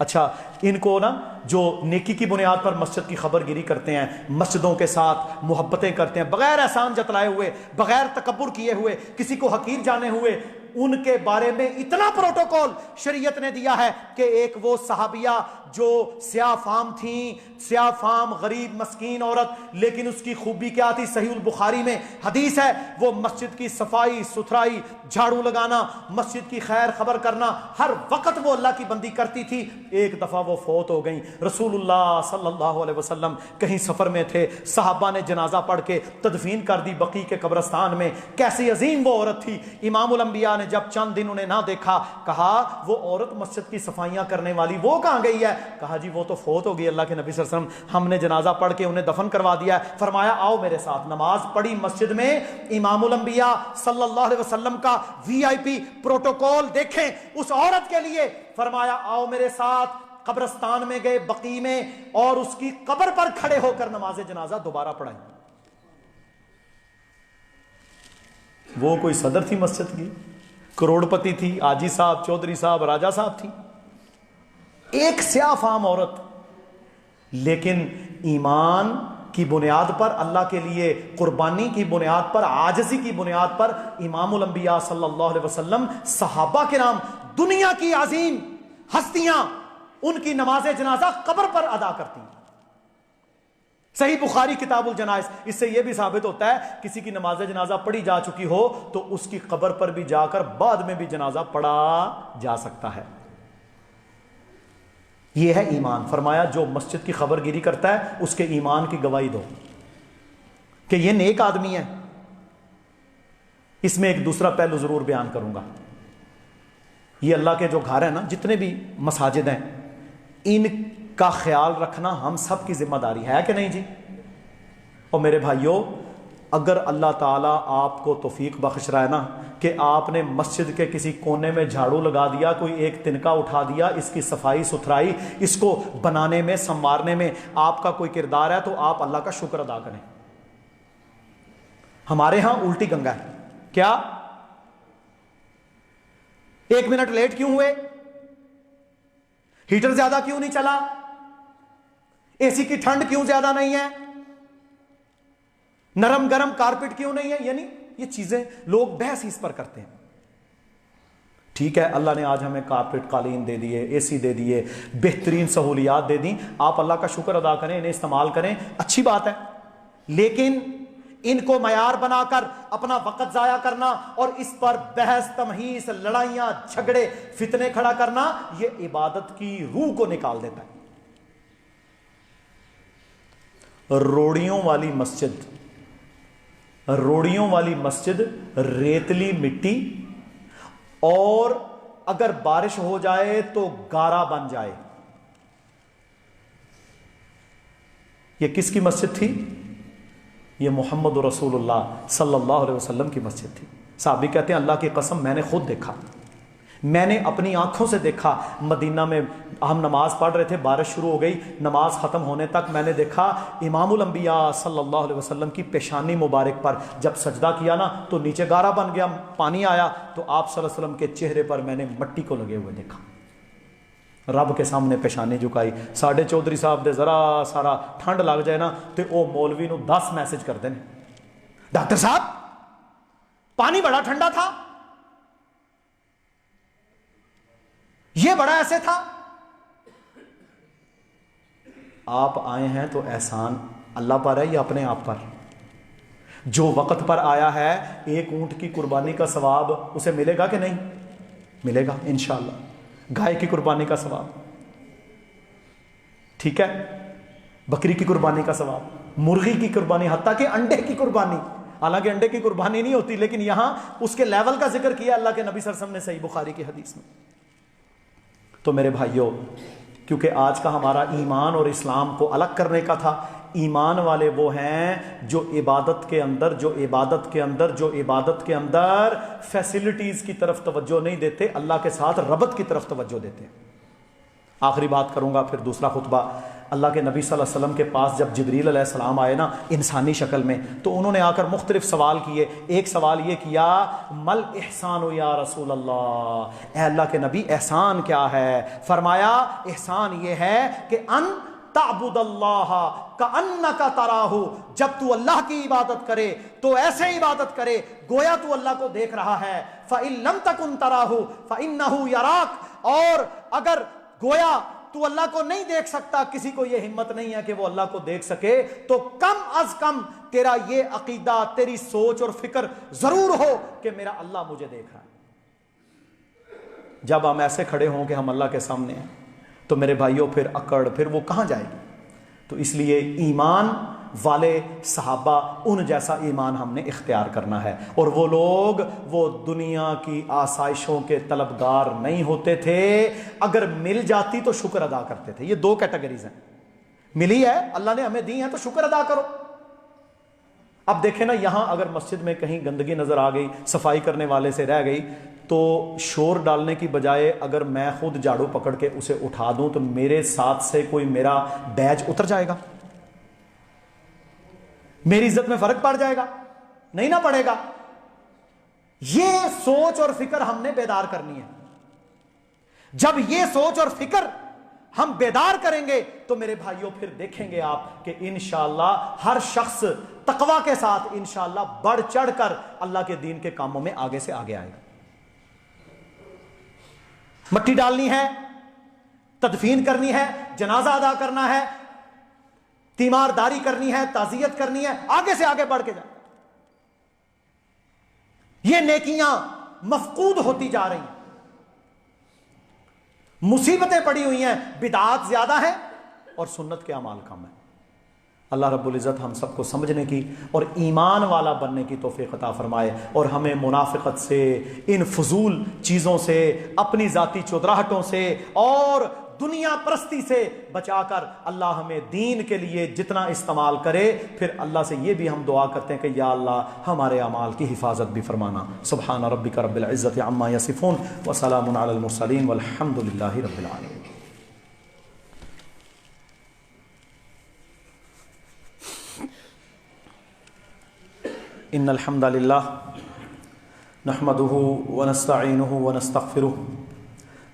اچھا ان کو نا جو نیکی کی بنیاد پر مسجد کی خبر گیری کرتے ہیں، مسجدوں کے ساتھ محبتیں کرتے ہیں، بغیر احسان جتلائے ہوئے، بغیر تکبر کیے ہوئے، کسی کو حقیر جانے ہوئے، ان کے بارے میں اتنا پروٹوکول شریعت نے دیا ہے کہ ایک وہ صحابیہ جو سیاہ فام تھیں، سیاہ فام غریب مسکین عورت، لیکن اس کی خوبی کیا تھی؟ صحیح البخاری میں حدیث ہے، وہ مسجد کی صفائی ستھرائی، جھاڑو لگانا، مسجد کی خیر خبر کرنا، ہر وقت وہ اللہ کی بندی کرتی تھی. ایک دفعہ وہ فوت ہو گئیں. رسول اللہ صلی اللہ علیہ وسلم کہیں سفر میں تھے، صحابہ نے جنازہ پڑھ کے تدفین کر دی بقیع کے قبرستان میں. کیسی عظیم وہ عورت تھی. امام الانبیاء نے جب چند دن انہیں نہ دیکھا، کہا وہ عورت مسجد کی صفائیاں کرنے والی وہ کہاں گئی ہے؟ کہا جی وہ تو فوت ہو گئی. اللہ کے نبی صلی اللہ علیہ وسلم ہم نے جنازہ پڑھ کے انہیں دفن کروا دیا ہے. فرمایا آؤ میرے ساتھ. نماز پڑھی مسجد میں. امام الانبیاء صلی اللہ علیہ وسلم کا وی آئی پی پروٹوکول دیکھیں اس عورت کے لیے. فرمایا آؤ میرے ساتھ. قبرستان میں گئے بقیع میں اور اس کی قبر پر کھڑے ہو کر نماز جنازہ دوبارہ پڑھائی. وہ کوئی صدر تھی مسجد کی، کروڑ پتی تھی، حاجی صاحب، چودھری صاحب، راجہ صاحب تھی، ایک سیاہ فام عورت، لیکن ایمان کی بنیاد پر، اللہ کے لیے قربانی کی بنیاد پر، عاجزی کی بنیاد پر امام الانبیاء صلی اللہ علیہ وسلم، صحابہ کرام، دنیا کی عظیم ہستیاں ان کی نماز جنازہ قبر پر ادا کرتی. صحیح بخاری کتاب الجنائز. اس سے یہ بھی ثابت ہوتا ہے کسی کی نماز جنازہ پڑھی جا چکی ہو تو اس کی قبر پر بھی جا کر بعد میں بھی جنازہ پڑھا جا سکتا ہے. یہ ہے ایمان. فرمایا جو مسجد کی خبر گیری کرتا ہے اس کے ایمان کی گواہی دو کہ یہ نیک آدمی ہے. اس میں ایک دوسرا پہلو ضرور بیان کروں گا. یہ اللہ کے جو گھر ہیں نا، جتنے بھی مساجد ہیں، ان کا خیال رکھنا ہم سب کی ذمہ داری ہے کہ نہیں جی؟ اور میرے بھائیوں، اگر اللہ تعالیٰ آپ کو توفیق بخش رہا ہے نا کہ آپ نے مسجد کے کسی کونے میں جھاڑو لگا دیا، کوئی ایک تنکا اٹھا دیا، اس کی صفائی ستھرائی، اس کو بنانے میں سنوارنے میں آپ کا کوئی کردار ہے، تو آپ اللہ کا شکر ادا کریں. ہمارے ہاں الٹی گنگا ہے. کیا 1 منٹ لیٹ کیوں ہوئے؟ ہیٹر زیادہ کیوں نہیں چلا؟ اے سی کی ٹھنڈ کیوں زیادہ نہیں ہے؟ نرم گرم کارپٹ کیوں نہیں ہے؟ یعنی یہ چیزیں لوگ بحث اس پر کرتے ہیں. ٹھیک ہے، اللہ نے آج ہمیں کارپٹ، قالین دے دیے، اے سی دے دیے، بہترین سہولیات دے دیں، آپ اللہ کا شکر ادا کریں، انہیں استعمال کریں، اچھی بات ہے. لیکن ان کو معیار بنا کر اپنا وقت ضائع کرنا اور اس پر بحث، تمحیص، لڑائیاں، جھگڑے، فتنے کھڑا کرنا، یہ عبادت کی روح کو نکال دیتا ہے. روڑیوں والی مسجد، ریتلی مٹی، اور اگر بارش ہو جائے تو گارا بن جائے. یہ کس کی مسجد تھی؟ یہ محمد رسول اللہ صلی اللہ علیہ وسلم کی مسجد تھی. صحابی کہتے ہیں اللہ کی قسم میں نے خود دیکھا، میں نے اپنی آنکھوں سے دیکھا. مدینہ میں ہم نماز پڑھ رہے تھے، بارش شروع ہو گئی، نماز ختم ہونے تک میں نے دیکھا امام الانبیاء صلی اللہ علیہ وسلم کی پیشانی مبارک پر جب سجدہ کیا نا تو نیچے گارا بن گیا، پانی آیا، تو آپ صلی اللہ علیہ وسلم کے چہرے پر میں نے مٹی کو لگے ہوئے دیکھا. رب کے سامنے پیشانی جھکائی. ساڈے چودھری صاحب دے ذرا سارا ٹھنڈ لگ جائے نا تو وہ مولوی نو 10 میسج کرتے ہیں، ڈاکٹر صاحب پانی بڑا ٹھنڈا تھا، یہ بڑا ایسے تھا. آپ آئے ہیں تو احسان اللہ پر ہے یا اپنے آپ پر؟ جو وقت پر آیا ہے، ایک اونٹ کی قربانی کا ثواب اسے ملے گا کہ نہیں ملے گا؟ انشاءاللہ. گائے کی قربانی کا ثواب، ٹھیک ہے، بکری کی قربانی کا ثواب، مرغی کی قربانی، حتیٰ کہ انڈے کی قربانی. حالانکہ انڈے کی قربانی نہیں ہوتی، لیکن یہاں اس کے لیول کا ذکر کیا اللہ کے نبی صلی اللہ علیہ وسلم نے صحیح بخاری کی حدیث میں. تو میرے بھائیوں، کیونکہ آج کا ہمارا ایمان اور اسلام کو الگ کرنے کا تھا، ایمان والے وہ ہیں جو عبادت کے اندر فیسلٹیز کی طرف توجہ نہیں دیتے، اللہ کے ساتھ ربط کی طرف توجہ دیتے ہیں۔ آخری بات کروں گا پھر دوسرا خطبہ۔ اللہ کے نبی صلی اللہ علیہ وسلم کے پاس جب جبریل علیہ السلام آئے نا انسانی شکل میں، تو انہوں نے آ کر مختلف سوال کیے۔ ایک سوال یہ کیا، مل احسان یا رسول اللہ، اے اللہ کے نبی احسان کیا ہے؟ فرمایا احسان یہ ہے کہ ان تعبد اللہ کأنک تراہ، جب تو اللہ کی عبادت کرے تو ایسے عبادت کرے گویا تو اللہ کو دیکھ رہا ہے۔ فإن لم تکن تراہ فإنہ یراک، اور اگر گویا تو اللہ کو نہیں دیکھ سکتا، کسی کو یہ ہمت نہیں ہے کہ وہ اللہ کو دیکھ سکے، تو کم از کم تیرا یہ عقیدہ، تیری سوچ اور فکر ضرور ہو کہ میرا اللہ مجھے دیکھ رہا ہے۔ جب ہم ایسے کھڑے ہوں کہ ہم اللہ کے سامنے ہیں تو میرے بھائیوں پھر اکڑ پھر وہ کہاں جائے گی؟ تو اس لیے ایمان والے صحابہ ان جیسا ایمان ہم نے اختیار کرنا ہے، اور وہ لوگ وہ دنیا کی آسائشوں کے طلبگار نہیں ہوتے تھے، اگر مل جاتی تو شکر ادا کرتے تھے۔ یہ دو کیٹیگریز ہیں، ملی ہے اللہ نے ہمیں دی ہیں تو شکر ادا کرو۔ اب دیکھیں نا، یہاں اگر مسجد میں کہیں گندگی نظر آ گئی، صفائی کرنے والے سے رہ گئی، تو شور ڈالنے کی بجائے اگر میں خود جھاڑو پکڑ کے اسے اٹھا دوں تو میرے ساتھ سے کوئی میرا بیج اتر جائے گا؟ میری عزت میں فرق پڑ جائے گا؟ نہیں نہ پڑے گا۔ یہ سوچ اور فکر ہم نے بیدار کرنی ہے۔ جب یہ سوچ اور فکر ہم بیدار کریں گے تو میرے بھائیوں پھر دیکھیں گے آپ کہ انشاءاللہ ہر شخص تقوی کے ساتھ انشاءاللہ بڑھ چڑھ کر اللہ کے دین کے کاموں میں آگے سے آگے آئے گا۔ مٹی ڈالنی ہے، تدفین کرنی ہے، جنازہ ادا کرنا ہے، تیمارداری کرنی ہے، تعزیت کرنی ہے، آگے سے آگے بڑھ کے جائے۔ یہ نیکیاں مفقود ہوتی جا رہی ہیں، مصیبتیں پڑی ہوئی ہیں، بدعات زیادہ ہیں اور سنت کے اعمال کم ہیں۔ اللہ رب العزت ہم سب کو سمجھنے کی اور ایمان والا بننے کی توفیق عطا فرمائے، اور ہمیں منافقت سے، ان فضول چیزوں سے، اپنی ذاتی چودراہٹوں سے اور دنیا پرستی سے بچا کر اللہ ہمیں دین کے لیے جتنا استعمال کرے۔ پھر اللہ سے یہ بھی ہم دعا کرتے ہیں کہ یا اللہ ہمارے اعمال کی حفاظت بھی فرمانا۔ سبحان ربک رب العزت عما یصفون وسلام علی المرسلین والحمد للہ رب العالمین۔ ان الحمد للہ نحمده ونستعینه ونستغفره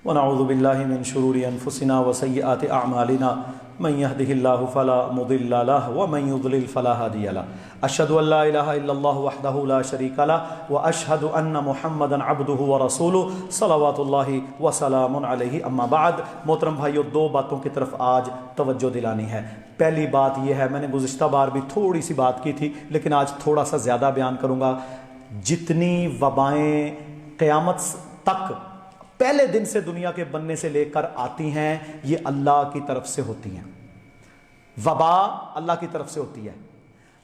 ونعوذ باللہ من شرور انفسنا وسیئات اعمالنا من يهده الله فلا مضل له ومن يضلل فلا هادي له اشهد ان لا اله الا الله وحده لا شريك له واشهد ان محمدا عبده ورسوله صلوات الله وسلام علیہ۔ اما بعد، محترم بھائیو، دو باتوں کی طرف آج توجہ دلانی ہے۔ پہلی بات یہ ہے، میں نے گزشتہ بار بھی تھوڑی سی بات کی تھی لیکن آج تھوڑا سا زیادہ بیان کروں گا۔ جتنی وبائیں قیامت تک پہلے دن سے دنیا کے بننے سے لے کر آتی ہیں، یہ اللہ کی طرف سے ہوتی ہیں۔ وبا اللہ کی طرف سے ہوتی ہے۔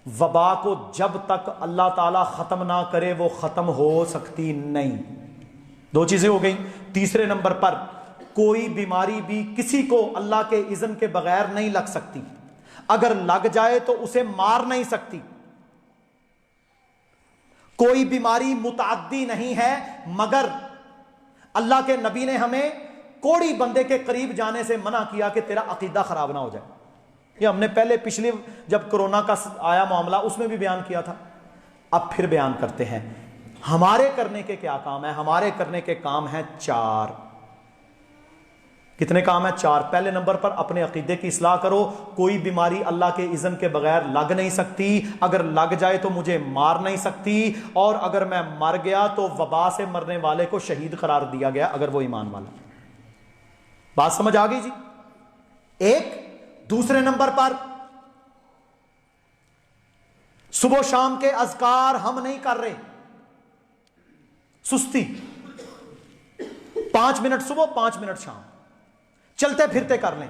وبا کو جب تک اللہ تعالیٰ ختم نہ کرے وہ ختم ہو سکتی نہیں۔ دو چیزیں ہو گئیں۔ تیسرے نمبر پر، کوئی بیماری بھی کسی کو اللہ کے اذن کے بغیر نہیں لگ سکتی، اگر لگ جائے تو اسے مار نہیں سکتی۔ کوئی بیماری متعدی نہیں ہے، مگر اللہ کے نبی نے ہمیں کوڑی بندے کے قریب جانے سے منع کیا کہ تیرا عقیدہ خراب نہ ہو جائے۔ یہ ہم نے پہلے پچھلی جب کرونا کا آیا معاملہ اس میں بھی بیان کیا تھا، اب پھر بیان کرتے ہیں۔ ہمارے کرنے کے کیا کام ہیں؟ ہمارے کرنے کے کام ہیں چار۔ کتنے کام ہیں؟ چار۔ پہلے نمبر پر اپنے عقیدے کی اصلاح کرو۔ کوئی بیماری اللہ کے اذن کے بغیر لگ نہیں سکتی، اگر لگ جائے تو مجھے مار نہیں سکتی، اور اگر میں مر گیا تو وبا سے مرنے والے کو شہید قرار دیا گیا اگر وہ ایمان والا۔ بات سمجھ آ گئی جی؟ ایک۔ دوسرے نمبر پر، صبح و شام کے اذکار ہم نہیں کر رہے، سستی، 5 منٹ صبح 5 منٹ شام، چلتے پھرتے کر لیں۔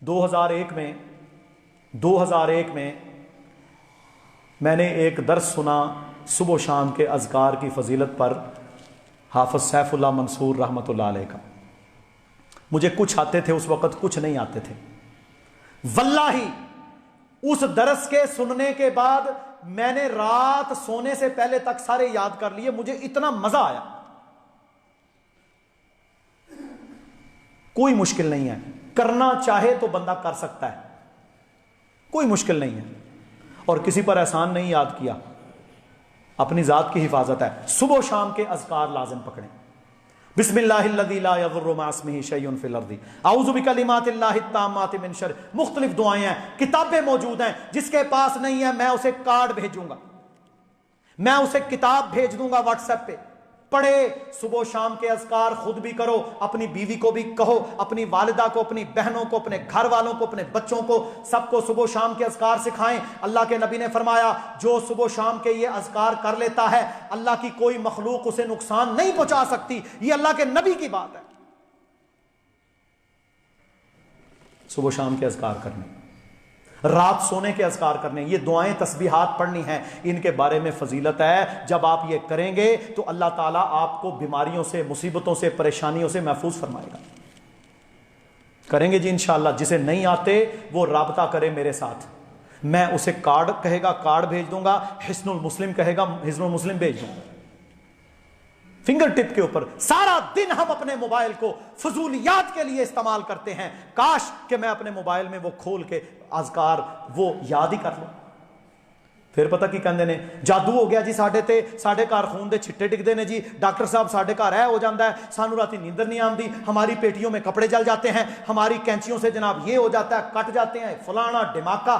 2001 میں میں نے ایک درس سنا صبح و شام کے اذکار کی فضیلت پر، حافظ سیف اللہ منصور رحمۃ اللہ علیہ کا۔ مجھے کچھ آتے تھے اس وقت، کچھ نہیں آتے تھے۔ واللہ اس درس کے سننے کے بعد میں نے رات سونے سے پہلے تک سارے یاد کر لیے، مجھے اتنا مزہ آیا. کوئی مشکل نہیں ہے، کرنا چاہے تو بندہ کر سکتا ہے، کوئی مشکل نہیں ہے. اور کسی پر احسان نہیں یاد کیا، اپنی ذات کی حفاظت ہے. صبح و شام کے اذکار لازم پکڑیں. بسم اللہ الذی لا یضر مع اسمہ شیء فی الارض اعوذ بکلمات اللہ التامات من شر. مختلف دعائیں ہیں، کتابیں موجود ہیں. جس کے پاس نہیں ہے میں اسے کارڈ بھیجوں گا، میں اسے کتاب بھیج دوں گا واٹس ایپ پہ. پڑھے صبح و شام کے اذکار، خود بھی کرو، اپنی بیوی کو بھی کہو، اپنی والدہ کو، اپنی بہنوں کو، اپنے گھر والوں کو، اپنے بچوں کو، سب کو صبح و شام کے اذکار سکھائیں. اللہ کے نبی نے فرمایا جو صبح و شام کے یہ اذکار کر لیتا ہے اللہ کی کوئی مخلوق اسے نقصان نہیں پہنچا سکتی. یہ اللہ کے نبی کی بات ہے. صبح و شام کے اذکار کرنے، رات سونے کے اذکار کرنے، یہ دعائیں تسبیحات پڑھنی ہیں. ان کے بارے میں فضیلت ہے. جب آپ یہ کریں گے تو اللہ تعالیٰ آپ کو بیماریوں سے، مصیبتوں سے، پریشانیوں سے محفوظ فرمائے گا. کریں گے جی انشاءاللہ. جسے نہیں آتے وہ رابطہ کرے میرے ساتھ، میں اسے کارڈ کہے گا کارڈ بھیج دوں گا، حصن المسلم کہے گا حصن المسلم بھیج دوں گا. فنگر ٹپ کے اوپر. سارا دن ہم اپنے موبائل کو فضولیات کے لیے استعمال کرتے ہیں. کاش کہ میں اپنے موبائل میں وہ کھول کے اذکار وہ یاد ہی کر لوں. پھر پتہ کی کہندے نے جادو ہو گیا جی ساڈے تے، ساڈے گھر خون دے چھٹے ٹکدے نے جی، ڈاکٹر صاحب ساڈے گھر ہو جاندا ہے، سانو راتی نیندر نہیں آندی، ہماری پیٹیوں میں کپڑے جل جاتے ہیں، ہماری کینچیوں سے جناب یہ ہو جاتا ہے، کٹ جاتے ہیں، فلانا ڈھماکہ.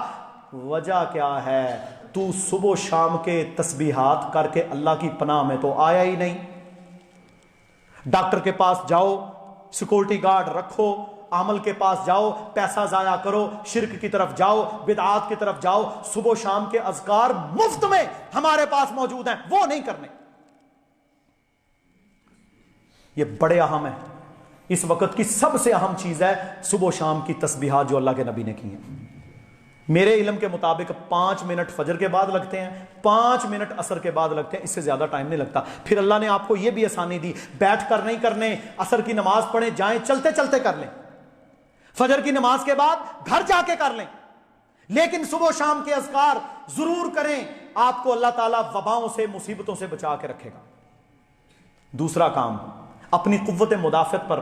وجہ کیا ہے؟ تو صبح و شام کے تسبیحات کر کے اللہ کی پناہ میں تو آیا ہی نہیں. ڈاکٹر کے پاس جاؤ، سیکورٹی گارڈ رکھو، عامل کے پاس جاؤ، پیسہ ضائع کرو، شرک کی طرف جاؤ، بدعات کی طرف جاؤ. صبح و شام کے اذکار مفت میں ہمارے پاس موجود ہیں، وہ نہیں کرنے. یہ بڑے اہم ہیں. اس وقت کی سب سے اہم چیز ہے صبح و شام کی تسبیحات جو اللہ کے نبی نے کی ہیں. میرے علم کے مطابق 5 منٹ فجر کے بعد لگتے ہیں، 5 منٹ عصر کے بعد لگتے ہیں، اس سے زیادہ ٹائم نہیں لگتا. پھر اللہ نے آپ کو یہ بھی آسانی دی، بیٹھ کر نہیں کرنے، عصر کی نماز پڑھیں جائیں چلتے چلتے کر لیں، فجر کی نماز کے بعد گھر جا کے کر لیں، لیکن صبح و شام کے اذکار ضرور کریں. آپ کو اللہ تعالیٰ وباؤں سے، مصیبتوں سے بچا کے رکھے گا. دوسرا کام، اپنی قوت مدافعت پر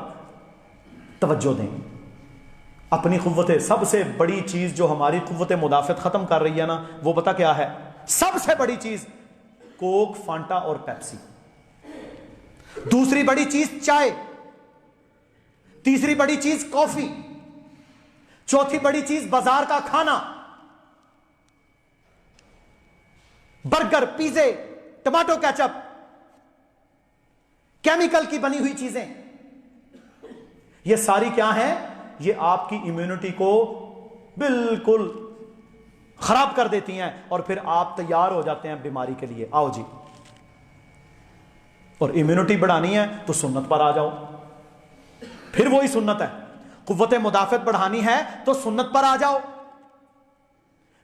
توجہ دیں. اپنی قوت، سب سے بڑی چیز جو ہماری قوت مدافعت ختم کر رہی ہے نا، وہ پتہ کیا ہے؟ سب سے بڑی چیز کوک، فانٹا اور پیپسی. دوسری بڑی چیز چائے، تیسری بڑی چیز کافی، چوتھی بڑی چیز بازار کا کھانا، برگر، پیزے، ٹماٹو کیچپ، کیمیکل کی بنی ہوئی چیزیں. یہ ساری کیا ہیں؟ یہ آپ کی امیونٹی کو بالکل خراب کر دیتی ہیں اور پھر آپ تیار ہو جاتے ہیں بیماری کے لیے. آؤ جی، اور امیونٹی بڑھانی ہے تو سنت پر آ جاؤ. پھر وہی سنت ہے. قوت مدافعت بڑھانی ہے تو سنت پر آ جاؤ.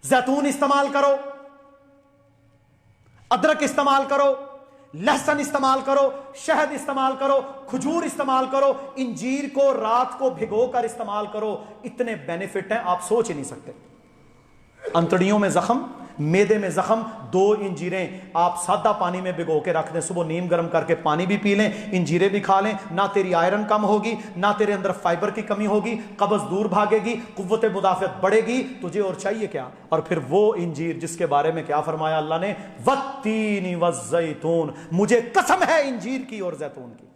زیتون استعمال کرو، ادرک استعمال کرو، لہسن استعمال کرو، شہد استعمال کرو، کھجور استعمال کرو، انجیر کو رات کو بھگو کر استعمال کرو. اتنے بینیفٹ ہیں آپ سوچ ہی نہیں سکتے. انتڑیوں میں زخم، میدے میں زخم، 2 انجیریں آپ سادہ پانی میں بھگو کے رکھ دیں، صبح نیم گرم کر کے پانی بھی پی لیں، انجیریں بھی کھا لیں. نہ تیری آئرن کم ہوگی، نہ تیرے اندر فائبر کی کمی ہوگی، قبض دور بھاگے گی، قوت مدافعت بڑھے گی. تجھے اور چاہیے کیا؟ اور پھر وہ انجیر جس کے بارے میں کیا فرمایا اللہ نے؟ والتین والزیتون. مجھے قسم ہے انجیر کی اور زیتون کی.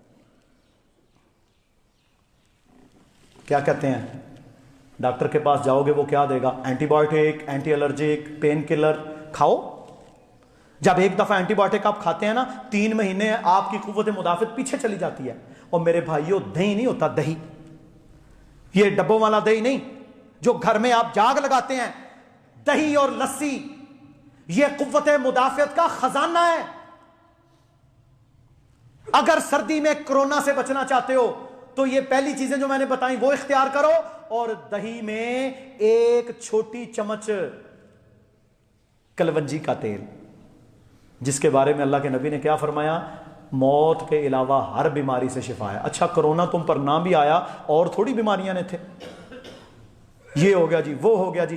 کیا کہتے ہیں؟ ڈاکٹر کے پاس جاؤ گے وہ کیا دے گا؟ Antibiotic, anti allergic, pain killer کھاؤ. جب ایک دفعہ اینٹی بایوٹک آپ کھاتے ہیں نا، 3 مہینے آپ کی قوت مدافعت پیچھے چلی جاتی ہے. اور میرے بھائیوں، دہی نہیں ہوتا، دہی، یہ ڈبوں والا دہی نہیں جو گھر میں آپ جاگ لگاتے ہیں. دہی اور لسی یہ قوت مدافعت کا خزانہ ہے. اگر سردی میں کورونا سے بچنا چاہتے ہو تو یہ پہلی چیزیں جو میں نے بتائیں وہ اختیار کرو. اور دہی میں 1 چھوٹی چمچ کلونجی کا تیل، جس کے بارے میں اللہ کے نبی نے کیا فرمایا؟ موت کے علاوہ ہر بیماری سے شفا ہے. اچھا کرونا تم پر نہ بھی آیا اور تھوڑی بیماریاں نے تھے، یہ ہو گیا جی، وہ ہو گیا جی.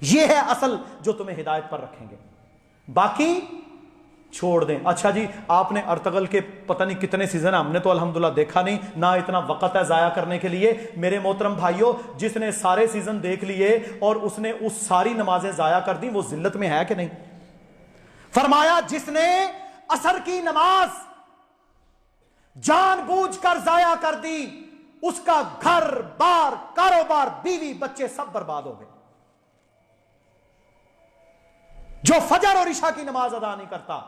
یہ ہے اصل جو تمہیں ہدایت پر رکھیں گے، باقی چھوڑ دیں۔ اچھا جی، آپ نے ارطغرل کے پتہ نہیں کتنے سیزن ہیں، ہم نے تو الحمدللہ دیکھا نہیں، نہ اتنا وقت ہے ضائع کرنے کے لیے۔ میرے محترم بھائیوں، جس نے سارے سیزن دیکھ لیے اور اس نے اس ساری نمازیں ضائع کر دی، وہ ذلت میں ہے کہ نہیں؟ فرمایا جس نے عصر کی نماز جان بوجھ کر ضائع کر دی، اس کا گھر بار کاروبار بیوی بچے سب برباد ہو گئے۔ جو فجر اور عشاء کی نماز ادا نہیں کرتا،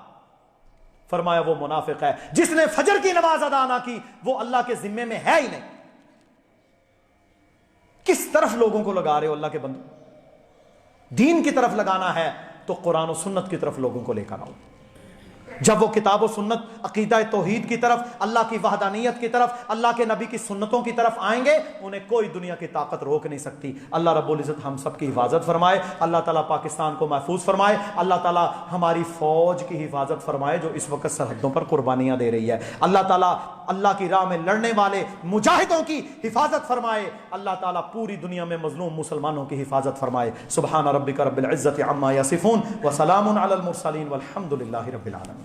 فرمایا وہ منافق ہے۔ جس نے فجر کی نماز ادا نہ کی، وہ اللہ کے ذمے میں ہے ہی نہیں۔ کس طرف لوگوں کو لگا رہے ہو اللہ کے بندو؟ دین کی طرف لگانا ہے تو قرآن و سنت کی طرف لوگوں کو لے کر آؤ۔ جب وہ کتاب و سنت، عقیدہ توحید کی طرف، اللہ کی وحدانیت کی طرف، اللہ کے نبی کی سنتوں کی طرف آئیں گے، انہیں کوئی دنیا کی طاقت روک نہیں سکتی۔ اللہ رب العزت ہم سب کی حفاظت فرمائے، اللہ تعالیٰ پاکستان کو محفوظ فرمائے، اللہ تعالیٰ ہماری فوج کی حفاظت فرمائے جو اس وقت سرحدوں پر قربانیاں دے رہی ہے، اللہ تعالیٰ اللہ کی راہ میں لڑنے والے مجاہدوں کی حفاظت فرمائے، اللہ تعالیٰ پوری دنیا میں مظلوم مسلمانوں کی حفاظت فرمائے۔ سبحان ربک رب العزت عما یصفون وسلام علی المرسلین والحمد للہ رب العالمین۔